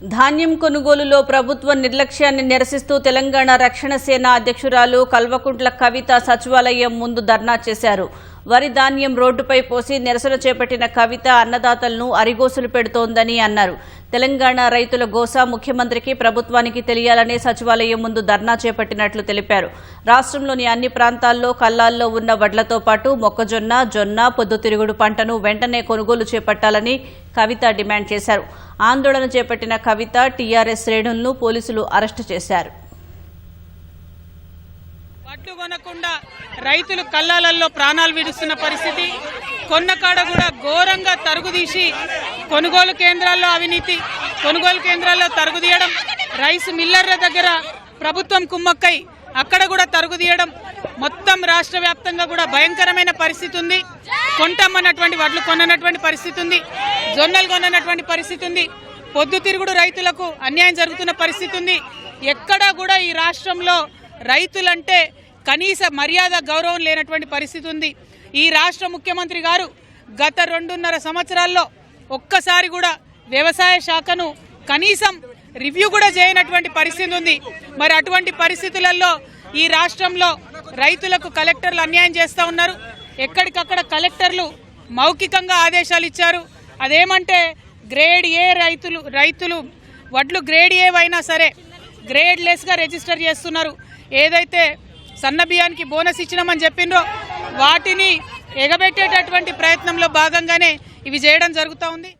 ధాన్యం కొనుగోలులో ప్రభుత్వ నిర్లక్ష్యాన్ని నిరసిస్తూ తెలంగాణ రక్షణ సేన అధ్యక్షురాలు కల్వకుంట్ల కవిత సచివాలయం ముందు ధర్నా చేశారు. వరి ధాన్యం రోడ్డుపై పోసి నిరసన చేపట్టిన కవిత అన్నదాతలను అరిగోసులు పెడుతోందని అన్నారు. తెలంగాణ రైతుల గోసా ముఖ్యమంత్రికి ప్రభుత్వానికి తెలియాలని సచివాలయం ముందు ధర్నా చేపట్టినట్లు తెలిపారు. రాష్ట్రంలోని అన్ని ప్రాంతాల్లో కల్లాల్లో ఉన్న వడ్లతో పాటు మొక్కజొన్న, జొన్న, పొద్దుతిరుగుడు పంటను వెంటనే కొనుగోలు చేపట్టాలని కవిత డిమాండ్ చేశారు. ఆందోళన చేపట్టిన కవిత, టీఆర్ఎస్ శ్రేణులను పోలీసులు అరెస్టు చేశారు. వడ్లు కొనకుండా రైతులు కల్లాలలో ప్రాణాలు విడుస్తున్న పరిస్థితి, కొన్నకాడ కూడా ఘోరంగా తరుగుదీసి కొనుగోలు కేంద్రాల్లో అవినీతి, కొనుగోలు కేంద్రాల్లో తరుగుదీయడం, రైస్ మిల్లర్ల దగ్గర ప్రభుత్వం కుమ్మక్కై అక్కడ కూడా తరుగుదీయడం, మొత్తం రాష్ట్ర వ్యాప్తంగా కూడా భయంకరమైన పరిస్థితి ఉంది. కొంటామన్నటువంటి వడ్లు కొననటువంటి పరిస్థితి ఉంది, జొన్నలు కొననటువంటి పరిస్థితి ఉంది, పొద్దుతిరుగుడు రైతులకు అన్యాయం జరుగుతున్న పరిస్థితి ఉంది. ఎక్కడా కూడా ఈ రాష్ట్రంలో రైతులంటే కనీస మర్యాద గౌరవం లేనటువంటి పరిస్థితి ఉంది. ఈ రాష్ట్ర ముఖ్యమంత్రి గారు గత 2.5 సంవత్సరాల్లో ఒక్కసారి కూడా వ్యవసాయ శాఖను కనీసం రివ్యూ కూడా చేయనటువంటి పరిస్థితి ఉంది. మరి అటువంటి పరిస్థితులలో ఈ రాష్ట్రంలో రైతులకు కలెక్టర్లు అన్యాయం చేస్తూ ఉన్నారు. ఎక్కడికక్కడ కలెక్టర్లు మౌఖికంగా ఆదేశాలు ఇచ్చారు. అదేమంటే గ్రేడ్ ఏ రైతులు వడ్లు గ్రేడ్ ఏ అయినా సరే గ్రేడ్ లెస్గా రిజిస్టర్ చేస్తున్నారు. ఏదైతే సన్న బియ్యానికి బోనస్ ఇచ్చినామని చెప్పిండ్రో వాటిని ఎగబెట్టేటటువంటి ప్రయత్నంలో భాగంగానే ఇవి చేయడం జరుగుతూ ఉంది.